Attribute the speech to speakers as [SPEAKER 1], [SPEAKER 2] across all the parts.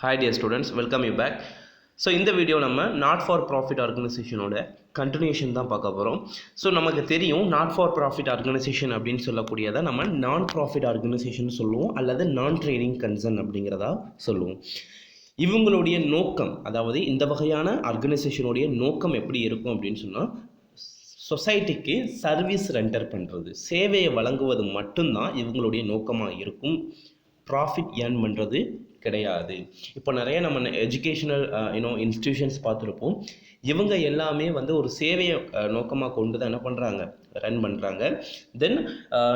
[SPEAKER 1] Hi dear students, welcome you back. So இந்த video நம்ம not for profit ஆர்கனைசேஷனோட continuation தான் பார்க்க போகிறோம். ஸோ நமக்கு தெரியும் நாட் ஃபார் ப்ராஃபிட் ஆர்கனைசேஷன் அப்படின்னு சொல்லக்கூடியதை நம்ம நான் ப்ராஃபிட் ஆர்கனைசேஷன் சொல்லுவோம் அல்லது நான் ட்ரேடிங் கன்சர்ன் அப்படிங்கிறதா சொல்லுவோம். இவங்களுடைய நோக்கம், அதாவது இந்த வகையான ஆர்கனைசேஷனுடைய நோக்கம் எப்படி இருக்கும் அப்படின்னு சொன்னால், சொசைட்டிக்கு சர்வீஸ் ரெண்டர் பண்ணுறது, சேவையை வழங்குவது மட்டும்தான் இவங்களுடைய நோக்கமாக இருக்கும். ப்ராஃபிட் ஏர்ன் பண்ணுறது கிடையாது. இப்போ நிறைய நம்ம எஜுகேஷனல் இன்ஸ்டிடியூஷன்ஸ் பார்த்துருப்போம். இவங்க எல்லாமே வந்து ஒரு சேவையை நோக்கமாக கொண்டு தான் என்ன பண்ணுறாங்க, ரன் பண்ணுறாங்க. தென்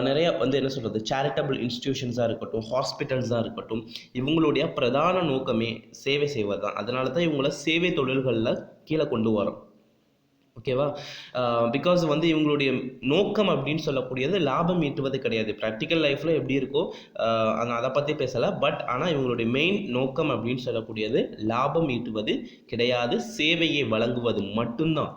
[SPEAKER 1] நிறைய வந்து என்ன சொல்கிறது, சேரிட்டபிள் இன்ஸ்டிடியூஷன்ஸாக இருக்கட்டும், ஹாஸ்பிட்டல்ஸாக இருக்கட்டும், இவங்களுடைய பிரதான நோக்கமே சேவை செய்வது தான். அதனால தான் இவங்கள சேவை தொழில்களில் கீழே கொண்டு வரோம். ஓகேவா? பிகாஸ் வந்து இவங்களுடைய நோக்கம் அப்படின்னு சொல்லக்கூடியது லாபம் ஈட்டுவது கிடையாது. ப்ராக்டிக்கல் லைஃப்பில் எப்படி இருக்கோ அதை பற்றி பேசலை. பட் ஆனால் இவங்களுடைய மெயின் நோக்கம் அப்படின்னு சொல்லக்கூடியது லாபம் ஈட்டுவது கிடையாது, சேவையை வழங்குவது மட்டும்தான்.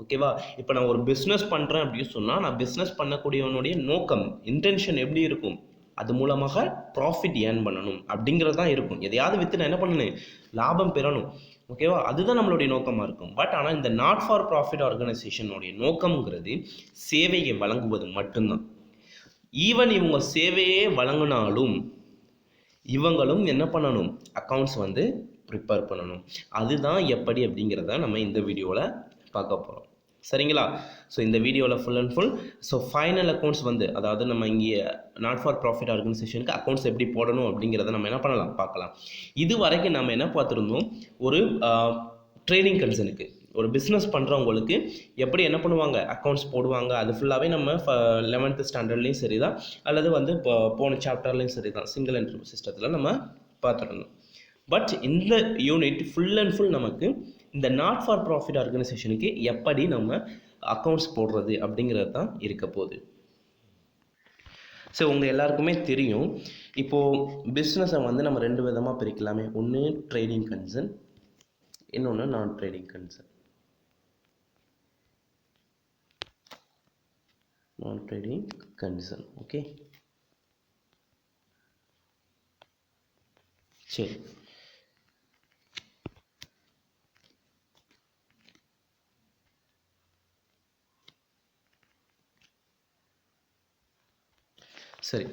[SPEAKER 1] ஓகேவா? இப்போ நான் ஒரு பிஸ்னஸ் பண்ணுறேன் அப்படின்னு சொன்னால், நான் பிஸ்னஸ் பண்ணக்கூடியவனுடைய நோக்கம், இன்டென்ஷன் எப்படி இருக்கும், அது மூலமாக ப்ராஃபிட் ஏர்ன் பண்ணணும் அப்படிங்கிறது தான் இருக்கும். எதையாவது விற்று நான் என்ன பண்ணணும், லாபம் பெறணும். ஓகேவா? அதுதான் நம்மளுடைய நோக்கமாக இருக்கும். பட் ஆனால் இந்த நாட் ஃபார் ப்ராஃபிட் ஆர்கனைசேஷனுடைய நோக்கம்ங்கிறது சேவையை வழங்குவது மட்டும்தான். ஈவன் இவங்க சேவையே வழங்கினாலும் இவங்களும் என்ன பண்ணணும், அக்கௌண்ட்ஸ் வந்து ப்ரிப்பேர் பண்ணணும். அதுதான் எப்படி அப்படிங்கிறத நம்ம இந்த வீடியோவில் பார்க்க போகிறோம். சரிங்களா? ஸோ இந்த வீடியோவில் full and full final accounts வந்து, அதாவது நம்ம இங்கே நாட் ஃபார் ப்ராஃபிட் ஆர்கனைசேஷனுக்கு அக்கௌண்ட்ஸ் எப்படி போடணும் அப்படிங்கிறத நம்ம என்ன பண்ணலாம், பார்க்கலாம். இது வரைக்கும் நம்ம என்ன பார்த்துருந்தோம், ஒரு ட்ரேடிங் கன்சர்னுக்கு, ஒரு பிஸ்னஸ் பண்ணுறவங்களுக்கு எப்படி என்ன பண்ணுவாங்க, அக்கௌண்ட்ஸ் போடுவாங்க. அது ஃபுல்லாகவே நம்ம 11th ஸ்டாண்டர்ட்லேயும் சரி தான், அல்லது வந்து இப்போ போன சாப்டர்லேயும் சரி தான், சிங்கிள் என்ட்ரி சிஸ்டத்தில் நம்ம பார்த்துருந்தோம். பட் இந்த யூனிட் ஃபுல் அண்ட் ஃபுல் நமக்கு இந்த நாட் ஃபார் ப்ராஃபிட் ஆர்கனைசேஷனுக்கு எப்படி நம்ம அக்கௌண்ட்ஸ் போடுறது அப்படிங்கிறது தான் இருக்க போகுது. ஸோ உங்கள் எல்லாருக்குமே தெரியும், இப்போது பிஸ்னஸை வந்து நம்ம ரெண்டு விதமாக பிரிக்கலாமே. ஒன்று ட்ரேடிங் கன்சர்ன், இன்னொன்று நான் ட்ரேடிங் கன்சர்ன். நான் ட்ரேடிங் கன்சர்ன். ஓகே, சரி. சரி,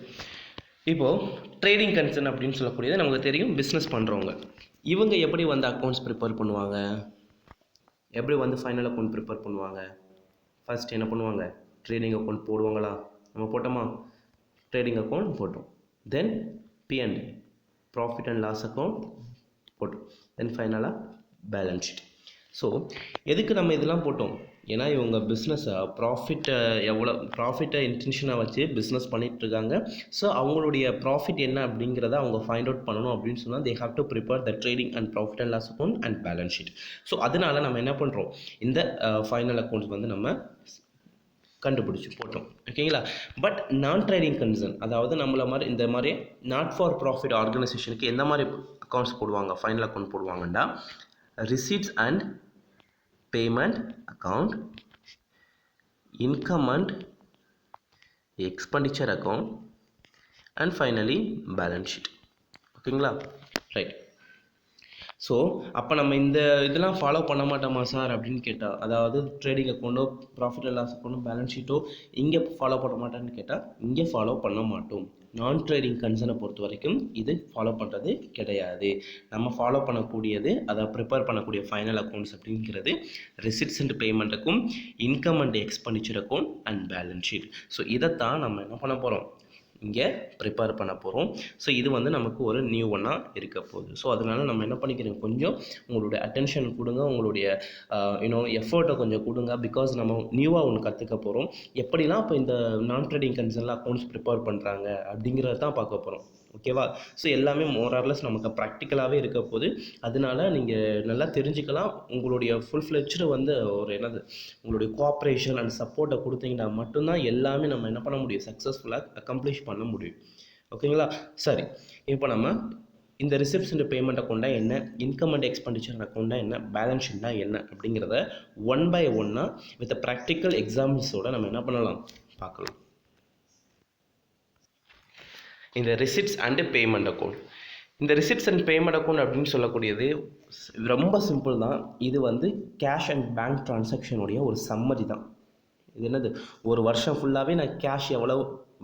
[SPEAKER 1] இப்போது ட்ரேடிங் கன்சர்ன் அப்படின்னு சொல்லக்கூடியது நமக்கு தெரியும். பிஸ்னஸ் பண்ணுறவங்க இவங்க எப்படி வந்து அக்கௌண்ட்ஸ் ப்ரிப்பேர் பண்ணுவாங்க, எப்படி வந்து ஃபைனல் அக்கௌண்ட் ப்ரிப்பேர் பண்ணுவாங்க. ஃபர்ஸ்ட் என்ன பண்ணுவாங்க, ட்ரேடிங் அக்கௌண்ட் போடுவாங்களா, நம்ம போட்டோமா, ட்ரேடிங் அக்கௌண்ட் போட்டோம். Then P&L, profit and loss account போட்டோம். தென் ஃபைனலாக பேலன்ஸ் ஷீட். ஸோ எதுக்கு நம்ம இதெல்லாம் போட்டோம், ஏன்னா இவங்க பிஸ்னஸை ப்ராஃபிட்டை இன்டென்ஷனாக வச்சு பிஸ்னஸ் பண்ணிகிட்ருக்காங்க. ஸோ அவங்களுடைய ப்ராஃபிட் என்ன அப்படிங்கிறத அவங்க ஃபைண்ட் அவுட் பண்ணணும் அப்படின்னு சொன்னால், they have to prepare the trading and profit and loss account and balance sheet. So அதனால நம்ம என்ன பண்ணுறோம், இந்த ஃபைனல் அக்கௌண்ட்ஸ் வந்து நம்ம கண்டுபிடிச்சி போட்டோம். ஓகேங்களா? பட் நான் ட்ரேடிங் கன்சர்ன், அதாவது நம்மள மாதிரி இந்த மாதிரி நாட் ஃபார் ப்ராஃபிட் ஆர்கனைசேஷனுக்கு எந்த மாதிரி அக்கௌண்ட்ஸ் போடுவாங்க, ஃபைனல் அக்கௌண்ட் போடுவாங்கன்னா, receipts and payment account, income and expenditure account, and finally balance sheet. ஓகேங்களா? ரைட். ஸோ அப்போ நம்ம இந்த இதெல்லாம் ஃபாலோ பண்ண மாட்டோமா சார் அப்படின்னு கேட்டால், அதாவது ட்ரேடிங் அக்கௌண்ட்டோ ப்ராஃபிட் அண்ட் லாஸ் அக்கௌண்ட்டோ பேலன்ஸ் ஷீட்டோ இங்கே ஃபாலோ பண்ண மாட்டேன்னு கேட்டால், இங்கே ஃபாலோ பண்ண மாட்டோம். நான் ட்ரேடிங் கன்சர்னை பொறுத்த வரைக்கும் இது ஃபாலோ பண்ணுறது கிடையாது. நம்ம ஃபாலோ பண்ணக்கூடியது, அதை ப்ரிப்பேர் பண்ணக்கூடிய ஃபைனல் அக்கௌண்ட்ஸ் அப்படிங்கிறது receipts and payment account, income and expenditure account and balance sheet. So இதைத்தான் நம்ம என்ன பண்ண போகிறோம், இங்கே ப்ரிப்பேர் பண்ண போகிறோம். ஸோ இது வந்து நமக்கு ஒரு நியூ ஒன்னாக இருக்க போகுது. ஸோ அதனால் நம்ம என்ன பண்ணிக்கிறோம், கொஞ்சம் உங்களுடைய அட்டென்ஷன் கொடுங்க, உங்களுடைய எஃபர்ட்டை கொஞ்சம் கொடுங்க. பிகாஸ் நம்ம நியூவாக ஒன்று கற்றுக்க போகிறோம். எப்படிலாம் இப்போ இந்த நான் ட்ரேடிங் கன்சர்னில் அக்கௌண்ட்ஸ் ப்ரிப்பேர் பண்ணுறாங்க அப்படிங்கிறத தான் பார்க்க போகிறோம். ஓகேவா? ஸோ எல்லாமே மோரார்லெஸ் நமக்கு ப்ராக்டிக்கலாகவே இருக்க போது. அதனால நீங்கள் நல்லா தெரிஞ்சுக்கலாம். உங்களுடைய ஃபுல் ஃப்ளெட்ஜ்டு வந்து ஒரு உங்களுடைய கோஆப்ரேஷன் அண்ட் சப்போர்ட்டை கொடுத்தீங்கன்னா மட்டும்தான் எல்லாமே நம்ம என்ன பண்ண முடியும், சக்ஸஸ்ஃபுல்லாக அக்கம்ப்ளிஷ் பண்ண முடியும். ஓகேங்களா? சரி, இப்போ நம்ம இந்த ரிசிப்ட்ஸ் அண்ட் பேமெண்ட் அக்கௌண்ட்டா என்ன, இன்கம் அண்ட் எக்ஸ்பெண்டிச்சர் அக்கௌண்ட்டா என்ன, பேலன்ஸ் ஷீட்னா என்ன அப்படிங்கிறத ஒன் பை ஒன்னாக வித் ப்ராக்டிக்கல் எக்ஸாம்பிள்ஸோடு நம்ம என்ன பண்ணலாம், பார்க்கலாம். இந்த ரிசிப்ட்ஸ் அண்ட் பேமெண்ட் அக்கௌண்ட், இந்த ரிசிப்ட்ஸ் அண்ட் பேமெண்ட் அக்கௌண்ட் அப்படின்னு சொல்லக்கூடியது ரொம்ப சிம்பிள் தான். இது வந்து கேஷ் அண்ட் பேங்க் ட்ரான்சாக்ஷனுடைய ஒரு சம்மரி தான். இது என்னது, ஒரு வருஷம் ஃபுல்லாகவே நான் கேஷ் எவ்வளோ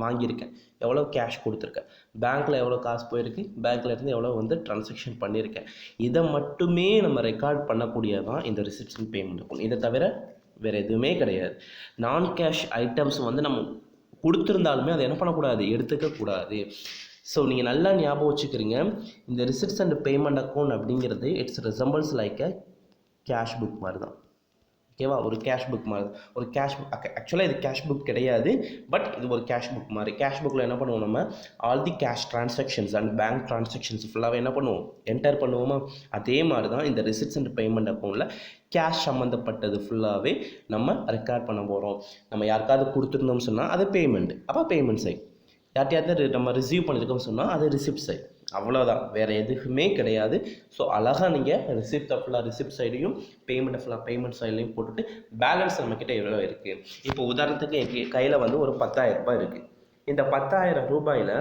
[SPEAKER 1] வாங்கியிருக்கேன், எவ்வளோ கேஷ் கொடுத்துருக்கேன், பேங்க்கில் எவ்வளோ காசு போயிருக்கு, பேங்க்கில் இருந்து எவ்வளோ வந்து ட்ரான்சாக்ஷன் பண்ணியிருக்கேன், இதை மட்டுமே நம்ம ரெக்கார்ட் பண்ணக்கூடியது தான் இந்த ரிசிப்ட்ஸ் அண்ட் பேமெண்ட் அக்கௌண்ட். இதை தவிர வேறு எதுவுமே கிடையாது. நான் கேஷ் ஐட்டம்ஸ் வந்து நம்ம கொடுத்துருந்தாலுமே அதை என்ன பண்ணக்கூடாது, எடுத்துக்கக்கூடாது. ஸோ நீங்கள் நல்லா ஞாபகம் வச்சுக்கிறீங்க, இந்த ரிசிப்ட்ஸ் அண்ட் பேமெண்ட் அக்கௌண்ட் அப்படிங்கிறது it's resembles like a cash book மாதிரி தான். ஓகேவா, ஒரு கேஷ் புக் மாதிரி, ஒரு கேஷ் புக். ஆக்சுவலாக இது கேஷ் புக் கிடையாது, பட் இது ஒரு கேஷ் புக் மாதிரி. கேஷ் புக்கில் என்ன பண்ணுவோம், நம்ம all the cash transactions and bank transactions ஃபுல்லாகவே என்ன பண்ணுவோம், என்டர் பண்ணுவோமா. அதே மாதிரி தான் இந்த ரிசிப்ட்ஸ் அண்ட் பேமெண்ட் அக்கௌண்ட்டில் கேஷ் சம்மந்தப்பட்டது ஃபுல்லாகவே நம்ம ரெக்கார்ட் பண்ண போகிறோம். நம்ம யாருக்காவது கொடுத்துருந்தோம்னு சொன்னால் அது பேமெண்ட், அப்போ பேமெண்ட் சைட். யார்ட்டையாவது நம்ம ரிசீவ் பண்ணியிருக்கோம்னு சொன்னால் அது ரிசிப்ட் சைட். அவ்வளோதான், வேறு எதுவுமே கிடையாது. ஸோ அழகாக நீங்கள் ரிசிப்டை ஃபுல்லாக ரிசிப்ட் சைடையும் பேமெண்ட்டை ஃபுல்லாக பேமெண்ட் சைட்லையும் போட்டுட்டு பேலன்ஸ் நம்மக்கிட்ட எவ்வளோ இருக்குது. இப்போ உதாரணத்துக்கு என் கையில் வந்து ஒரு 10,000 ரூபாய் இருக்குது. இந்த 10,000 ரூபாயில்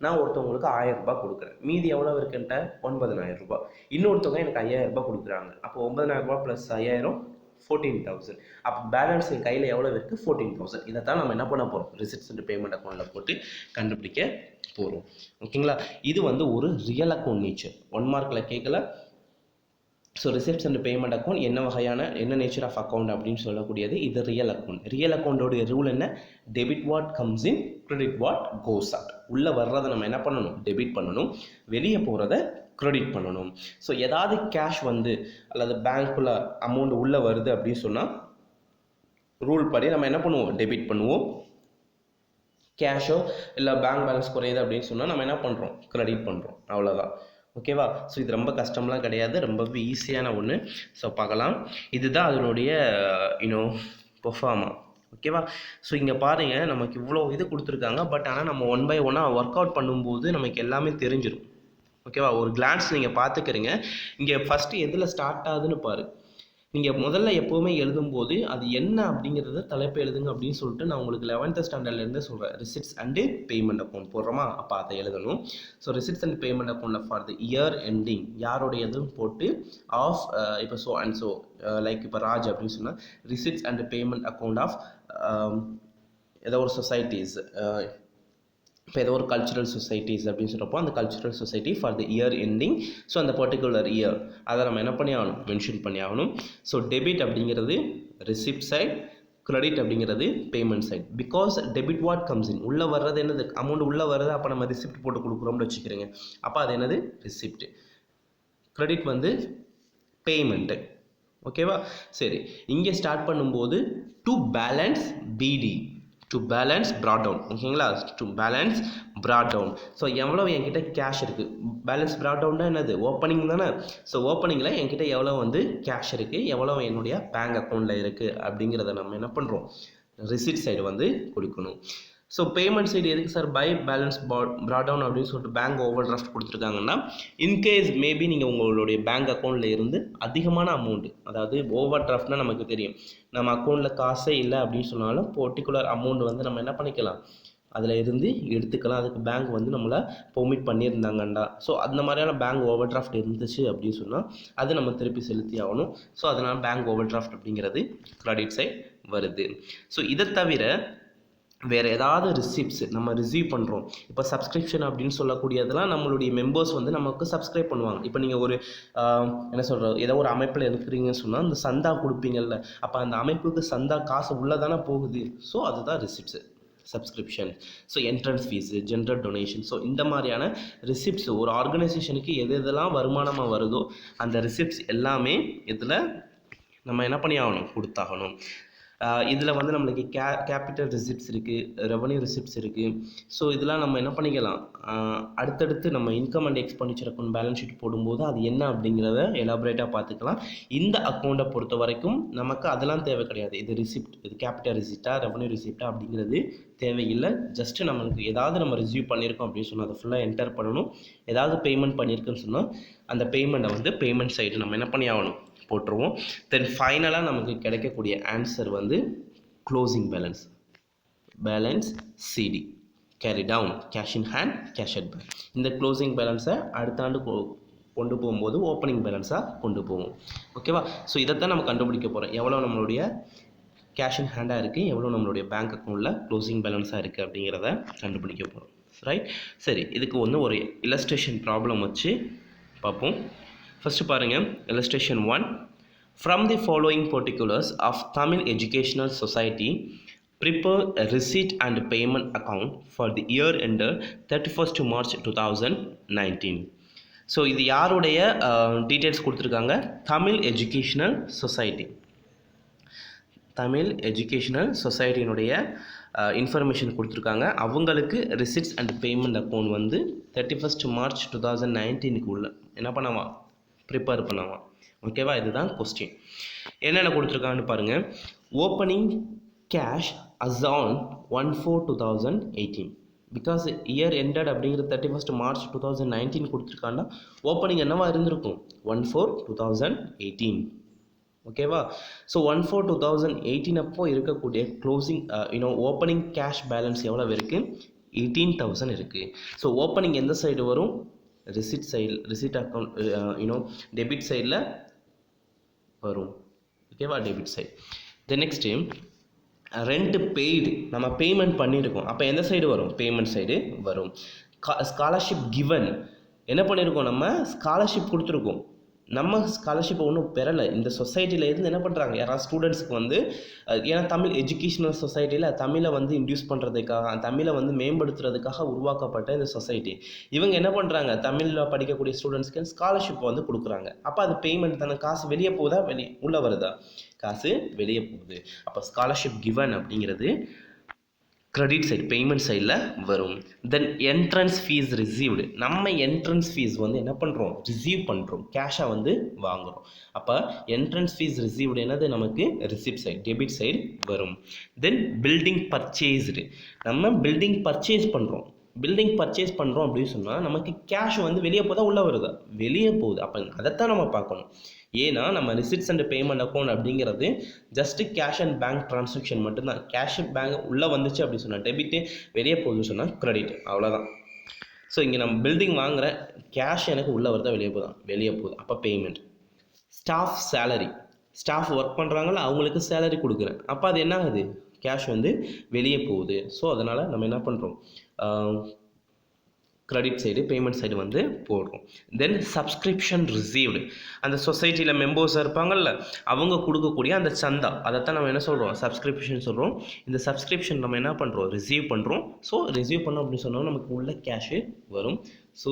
[SPEAKER 1] நான் ஒருத்தவங்களுக்கு 1000 ரூபாய் கொடுக்குறேன். மீதி எவ்வளோ இருக்குன்ட்ட 9,000 ரூபாய். இன்னொருத்தவங்க எனக்கு 5,000 ரூபாய் கொடுக்குறாங்க. அப்போ 9,000 ரூபாய் ப்ளஸ் 5,000 14,000. அப்போ பேலன்ஸ் என் கையில் எவ்வளோ இருக்குது, 14,000. இதை தான் நம்ம என்ன பண்ண போகிறோம், ரிசிப்ட்ஸ் அண்ட் பேமெண்ட் அக்கௌண்ட்டில் போட்டு கண்டுபிடிக்க போகிறோம். ஓகேங்களா, இது வந்து ஒரு ரியல் அக்கௌண்ட் நேச்சர். 1 மார்க்கில் கேட்கல. So receipts and payment account என்ன நேச்சர் ஆஃப் அக்கௌண்ட் அப்படின்னு சொல்லக்கூடியது இது ரியல் அக்கௌண்ட். ரியல் அக்கௌண்ட்டோடைய ரூல் என்ன, debit what comes in, credit what goes out. உள்ளே வர்றதை நம்ம என்ன பண்ணணும், டெபிட் பண்ணணும். வெளியே போகிறத கிரெடிட் பண்ணணும். ஸோ ஏதாவது கேஷ் வந்து அல்லது பேங்க்குள்ள அமௌண்ட் உள்ளே வருது அப்படின்னு சொன்னால் ரூல் படி நம்ம என்ன பண்ணுவோம், டெபிட் பண்ணுவோம். கேஷோ இல்லை பேங்க் பேலன்ஸ் குறையுது அப்படின்னு சொன்னால் நம்ம என்ன பண்ணுறோம், கிரெடிட் பண்ணுறோம். அவ்வளோதான். ஓகேவா. ஸோ இது ரொம்ப கஷ்டம்லாம் கிடையாது, ரொம்பவே ஈஸியான ஒன்று. ஸோ பார்க்கலாம், இதுதான் அதனுடைய பெர்ஃபார்மா. ஓகேவா. ஸோ இங்கே பாருங்கள், நமக்கு இவ்வளோ இது கொடுத்துருக்காங்க. பட் ஆனால் நம்ம 1 by 1 ஒர்க் அவுட் பண்ணும்போது நமக்கு எல்லாமே தெரிஞ்சிடும். ஓகேவா. ஒரு கிளான்ஸ் நீங்கள் பார்த்துக்கிறீங்க. இங்கே ஃபஸ்ட்டு எதில் ஸ்டார்ட் ஆகுதுன்னு பாரு. நீங்கள் முதல்ல எப்போவுமே எழுதும்போது அது என்ன அப்படிங்கிறத தலைப்பு எழுதுங்க அப்படின்னு சொல்லிட்டு நான் உங்களுக்கு 11th ஸ்டாண்டர்ட்லேருந்து சொல்கிறேன். ரிசிப்ட்ஸ் அண்டு பேமெண்ட் அக்கௌண்ட் போடுறோமா, அப்போ அதை எழுதணும். ஸோ ரிசிப்ட்ஸ் அண்ட் பேமெண்ட் அக்கௌண்ட்டில் ஃபார் த இயர் எண்டிங் யாருடைய எதுவும் போட்டு ஆஃப் இப்போ ஸோ அண்ட் ஸோ லைக் இப்போ ராஜ் அப்படின்னு சொன்னால் receipts and payment account of ஏதோ ஒரு சொசைட்டிஸ், இப்போ ஏதோ ஒரு கல்ச்சுரல் சொசைட்டிஸ் அப்படின்னு சொல்கிறப்போ அந்த cultural society for the year ending. So அந்த பர்டிகுலர் இயர் அதை நம்ம என்ன பண்ணி ஆகணும், மென்ஷன் பண்ணி ஆகணும். ஸோ டெபிட் அப்படிங்கிறது ரிசிப்ட் சைட், கிரெடிட் அப்படிங்கிறது payment side. Because debit what comes in, உள்ளே வர்றது என்னது, அமௌண்ட் உள்ளே வர்றது, அப்போ நம்ம ரிசிப்ட் போட்டு கொடுக்குறோம்னு வச்சுக்கிறேங்க. அப்போ அது என்னது, ரிசிப்ட். கிரெடிட் வந்து பேமெண்ட்டு. ஓகேவா. சரி, இங்கே ஸ்டார்ட் பண்ணும்போது to balance B D, to balance brought down. ஓகேங்களா, to balance brought down. So எவ்வளோ என்கிட்ட கேஷ் இருக்குது, பேலன்ஸ் ப்ராட் டவுன்னா என்னது, ஓப்பனிங் தானே. ஸோ ஓப்பனிங்கில் என்கிட்ட எவ்வளோ வந்து கேஷ் இருக்குது, எவ்வளோ என்னுடைய பேங்க் அக்கௌண்ட்டில் இருக்குது அப்படிங்கிறத நம்ம என்ன பண்ணுறோம், ரிசிப்ட் சைடு வந்து கொடுக்கணும். ஸோ பேமெண்ட் சைடு எதுக்கு sir by balance brought down அப்படின்னு சொல்லிட்டு பேங்க் ஓவர் டிராஃப்ட் கொடுத்துருக்காங்கன்னா, இன்கேஸ் மேபி நீங்கள் உங்களுடைய பேங்க் அக்கௌண்ட்டில் இருந்து அதிகமான அமௌண்ட்டு, அதாவது ஓவர் டிராஃப்ட்னா நமக்கு தெரியும், நம்ம அக்கௌண்ட்டில் காசே இல்லை அப்படின்னு சொன்னாலும் பர்டிகுலர் அமௌண்ட் வந்து நம்ம என்ன பண்ணிக்கலாம், அதில் இருந்து எடுத்துக்கலாம். அதுக்கு பேங்க் வந்து நம்மளை பெர்மிட் பண்ணியிருந்தாங்கண்டா. ஸோ அந்த மாதிரியான பேங்க் ஓவர் டிராஃப்ட் இருந்துச்சு அப்படின்னு சொன்னால் அது நம்ம திருப்பி செலுத்தி ஆகணும். ஸோ அதனால் பேங்க் ஓவர் டிராஃப்ட் அப்படிங்கிறது கிரெடிட் சைட் வருது. ஸோ இதை தவிர வேறு ஏதாவது ரிசிப்ட்ஸ் நம்ம ரிசீவ் பண்ணுறோம். இப்போ சப்ஸ்கிரிப்ஷன் அப்படின்னு சொல்லக்கூடியதெல்லாம் நம்மளுடைய மெம்பர்ஸ் வந்து நமக்கு சப்ஸ்கிரைப் பண்ணுவாங்க. இப்போ நீங்கள் ஒரு என்ன சொல்கிறது, ஏதோ ஒரு அமைப்பில் இருக்கிறீங்கன்னு சொன்னால் அந்த சந்தா கொடுப்பீங்கள்ல, அப்போ அந்த அமைப்புக்கு சந்தா காசு உள்ளே தானே போகுது. ஸோ அதுதான் receipts, subscription. So entrance fees, general donation. So இந்த மாதிரியான ரிசிப்ட்ஸ் ஒரு ஆர்கனைசேஷனுக்கு எதெல்லாம் வருமானமாக வருதோ அந்த ரிசிப்ட்ஸ் எல்லாமே இதில் நம்ம என்ன பண்ணி ஆகணும், கொடுத்தாகணும். இதில் வந்து நம்மளுக்கு கேபிட்டல் ரிசிப்ட்ஸ் இருக்குது, ரெவன்யூ ரிசிப்ட்ஸ் இருக்குது. ஸோ இதெல்லாம் நம்ம என்ன பண்ணிக்கலாம், அடுத்தடுத்து நம்ம income and expenditure account balance sheet போடும்போது அது என்ன அப்படிங்கிறத எலாபரேட்டாக பார்த்துக்கலாம். இந்த அக்கௌண்ட்டை பொறுத்த வரைக்கும் நமக்கு அதெல்லாம் தேவை கிடையாது. இது ரிசிப்ட், இது கேபிட்டல் ரிசிப்டா ரெவன்யூ ரிசிப்டா அப்படிங்கிறது தேவையில்லை. ஜஸ்ட்டு நம்மளுக்கு ஏதாவது நம்ம ரிசீவ் பண்ணியிருக்கோம் அப்படின்னு சொன்னால் அதை ஃபுல்லாக என்டர் பண்ணணும். ஏதாவது பேமெண்ட் பண்ணியிருக்குன்னு சொன்னால் அந்த பேமெண்ட்டை வந்து பேமெண்ட் சைடு நம்ம என்ன பண்ணி ஆகணும், போட்டுருவோம். தென் ஃபைனலாக நமக்கு கிடைக்கக்கூடிய ஆன்சர் வந்து closing balance, balance C D. Carry down cash in hand cash at bank. இந்த க்ளோசிங் பேலன்ஸை அடுத்த ஆண்டு கொண்டு போகும்போது ஓப்பனிங் பேலன்ஸாக கொண்டு போவோம். ஓகேவா? ஸோ இதைத்தான் நம்ம கண்டுபிடிக்க போகிறோம். எவ்வளோ நம்மளுடைய கேஷ் இன் ஹேண்டாக இருக்குது, எவ்வளோ நம்மளுடைய பேங்க் அக்கௌண்ட்டில் க்ளோசிங் பேலன்ஸாக இருக்குது அப்படிங்கிறத கண்டுபிடிக்க போகிறோம். ரைட்? சரி, இதுக்கு ஒரு இல்லஸ்ட்ரேஷன் ப்ராப்ளம் வச்சு பார்ப்போம். ஃபஸ்ட்டு பாருங்கள், illustration 1. From the following particulars of Tamil Educational Society, prepare a receipt and payment account for the year ended 31st March 2019. So இது யாருடைய டீட்டெயில்ஸ் கொடுத்துருக்காங்க? Tamil educational society. Tamil educational சொசைட்டியினுடைய இன்ஃபர்மேஷன் கொடுத்துருக்காங்க. அவங்களுக்கு receipts and payment account 31st March 2019 உள்ள என்ன பண்ணாமா? Prepare பண்ணாமா? ஓகேவா? இதுதான் கொஸ்டின். என்னென்ன கொடுத்துருக்காங்கன்னு பாருங்கள். Opening cash us on 1/4/2018. Because year ended அப்படிங்கிற 31st March 2019 கொடுத்துருக்காங்கன்னா ஓப்பனிங் என்னவா இருந்திருக்கும்? 1/4/2018. ஓகேவா? ஸோ 1/4/2018 அப்போ இருக்கக்கூடிய க்ளோசிங் ஓப்பனிங் கேஷ் பேலன்ஸ் எவ்வளோ இருக்குது? 18,000 இருக்குது. ஸோ ஓப்பனிங் எந்த சைடு வரும்? ரிசிட் அக்கௌண்ட் டெபிட் சைடில் வரும். ஓகேவா? Debit side. Then next rent paid, நம்ம பேமெண்ட் பண்ணியிருக்கோம். அப்போ எந்த சைடு வரும்? பேமெண்ட் சைடு வரும். ஸ்காலர்ஷிப் கிவன், என்ன பண்ணியிருக்கோம்? நம்ம ஸ்காலர்ஷிப் கொடுத்துருக்கோம். நம்ம ஸ்காலர்ஷிப்பை ஒன்றும் பெறலை. இந்த சொசைட்டியில் இருந்து என்ன பண்ணுறாங்க? யாராவது ஸ்டூடெண்ட்ஸ்க்கு ஏன்னா தமிழ் எஜுகேஷ்னல் சொசைட்டியில் தமிழை இன்டியூஸ் பண்ணுறதுக்காக, தமிழை மேம்படுத்துறதுக்காக உருவாக்கப்பட்ட இந்த சொசைட்டி. இவங்க என்ன பண்ணுறாங்க? தமிழில் படிக்கக்கூடிய ஸ்டூடெண்ட்ஸ்க்கு ஸ்காலர்ஷிப் கொடுக்குறாங்க. அப்போ அது பேமெண்ட் தானே. காசு வெளியே போகுதா? உள்ளே வருதா? காசு வெளியே போகுது. அப்போ ஸ்காலர்ஷிப் கிவன் அப்படிங்கிறது கிரெடிட் சைடு, பேமெண்ட் சைடில் வரும். தென் என்ட்ரன்ஸ் ஃபீஸ் ரிசீவ்டு, நம்ம என்ட்ரன்ஸ் ஃபீஸ் என்ன பண்ணுறோம்? ரிசீவ் பண்ணுறோம், கேஷாக வாங்குகிறோம். அப்போ என்ட்ரன்ஸ் ஃபீஸ் ரிசீவ்டு என்னது? நமக்கு ரிசிப்ட் சைடு, டெபிட் சைடு வரும். தென் பில்டிங் பர்ச்சேஸ்டு, நம்ம பில்டிங் பர்ச்சேஸ் பண்ணுறோம். பில்டிங் பர்ச்சேஸ் பண்ணுறோம் அப்படின்னு சொன்னால் நமக்கு கேஷ் வெளியே போதா உள்ளே வருதா? வெளியே போகுது. அப்போ அதைத்தான் நம்ம பார்க்கணும். ஏன்னா நம்ம ரிசிட்ஸ் அண்ட் பேமெண்ட் அக்கௌண்ட் அப்படிங்கிறது just cash and bank transaction மட்டும்தான். கேஷ் பேங்க் உள்ளே வந்துச்சு அப்படின்னு சொன்னால் டெபிட்டு, வெளியே போகுதுன்னு சொன்னால் கிரெடிட், அவ்வளோதான். ஸோ இங்கே நம்ம பில்டிங் வாங்குகிற கேஷ் எனக்கு உள்ளே வருதா வெளியே போதா? வெளியே போகுது. அப்போ payment. Staff salary, staff work பண்ணுறாங்களா, அவங்களுக்கு சேலரி கொடுக்குறேன். அப்போ அது என்ன ஆகுது? கேஷ் வெளியே போகுது. ஸோ அதனால் நம்ம என்ன பண்ணுறோம்? கிரெடிட் சைடு, பேமெண்ட் சைடு போடுறோம். தென் சப்ஸ்கிரிப்ஷன் ரிசீவ்டு, அந்த சொசைட்டியில் மெம்பர்ஸாக இருப்பாங்கள்ல, அவங்க கொடுக்கக்கூடிய அந்த சந்தா, அதைத்தான் நம்ம என்ன சொல்கிறோம்? சப்ஸ்கிரிப்ஷன் சொல்கிறோம். இந்த சப்ஸ்கிரிப்ஷன் நம்ம என்ன பண்ணுறோம்? ரிசீவ் பண்ணுறோம். ஸோ ரிசீவ் பண்ணோம் அப்படின்னு சொன்னால் நமக்கு உள்ள கேஷு வரும். So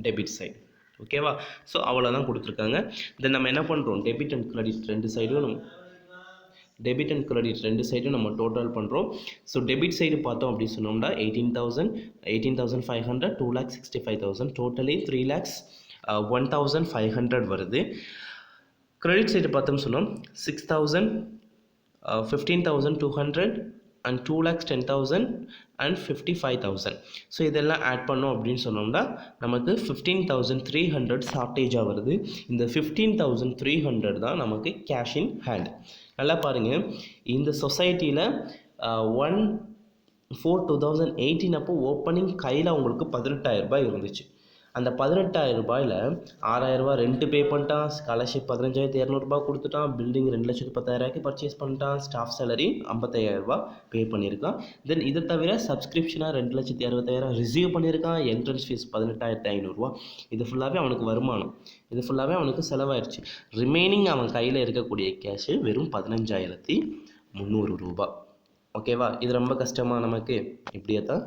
[SPEAKER 1] debit side. ஓகேவா? ஸோ அவ்வளோதான் கொடுத்துருக்காங்க. தென் நம்ம என்ன பண்ணுறோம்? டெபிட் அண்ட் கிரெடிட் ரெண்டு சைடும் நம்ம டோட்டல் பண்ணுறோம். ஸோ டெபிட் சைடு பார்த்தோம் அப்படின்னு சொன்னோம்னா 18,500, 2,65,000, டோட்டலி 3,01,500 வருது. கிரெடிட் சைடு பார்த்தோம்னு சொன்னோம் 6,000, 15,200 அண்ட் 2,10,000 அண்ட் 55,000. ஸோ இதெல்லாம் ஆட் பண்ணோம் அப்படின்னு சொன்னோம்னா நமக்கு 15,300 ஷார்ட்டேஜாக வருது. இந்த 15,300 தான் நமக்கு கேஷ் இன் ஹேண்ட். நல்லா பாருங்கள், இந்த சொசைட்டியில் 1/4/2018 அப்போ ஓப்பனிங் கையில் அவங்களுக்கு 18,000 ரூபாய் இருந்துச்சு. அந்த 18,000 ரூபாயில் 6,000 ரூபாய் ரெண்ட்டு பே பண்ணிட்டான், ஸ்காலர்ஷிப் 15,200 ரூபாய் கொடுத்துட்டான், பில்டிங் 2,10,000 பர்ச்சேஸ் பண்ணிட்டான், ஸ்டாஃப் சேலரி 55,000 ரூபாய் பே பண்ணியிருக்கான். தென் இதை தவிர சப்ஸ்கிரிப்ஷனாக 2,60,000 ரிசீவ் பண்ணியிருக்கான். என்ட்ரன்ஸ் ஃபீஸ் 18,500 ரூபா. இது ஃபுல்லாகவே அவனுக்கு வருமானம், இது ஃபுல்லாகவே அவனுக்கு செலவாயிடுச்சு. ரிமைனிங் அவன் கையில் இருக்கக்கூடிய கேஷு வெறும் 15,300 ரூபாய். ஓகேவா? இது ரொம்ப கஷ்டமாக நமக்கு இப்படியே தான்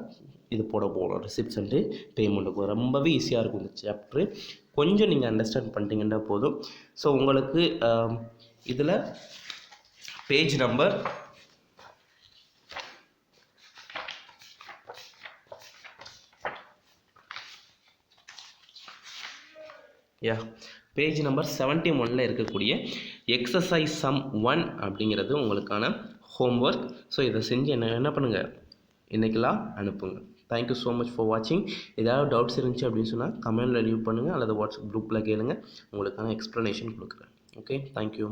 [SPEAKER 1] இது போட போகணும். ரிசிப்ட்ஸ் அண்டு பேமெண்ட்டுக்கு ரொம்பவே ஈஸியாக இருக்கும் இந்த சாப்ட்ரு. கொஞ்சம் நீங்கள் அண்டர்ஸ்டாண்ட் பண்ணிட்டீங்கன்னா போதும். ஸோ உங்களுக்கு இதில் பேஜ் நம்பர் பேஜ் நம்பர் 71 இருக்கக்கூடிய எக்ஸசைஸ் சம் 1 அப்படிங்கிறது உங்களுக்கான ஹோம்ஒர்க். ஸோ இதை செஞ்சு என்ன பண்ணுங்கள், இன்றைக்கெல்லாம் அனுப்புங்க. தேங்க்யூ ஸோ மச் ஃபார் வாட்சிங். ஏதாவது டவுட்ஸ் இருந்துச்சு அப்படின்னு சொன்னால் கமெண்டில் லீவ் பண்ணுங்கள், அல்லது வாட்ஸ்அப் குரூப்பில் கேளுங்க, உங்களுக்கான எக்ஸ்ப்ளனேஷன் கொடுக்குறேன். Okay, thank you.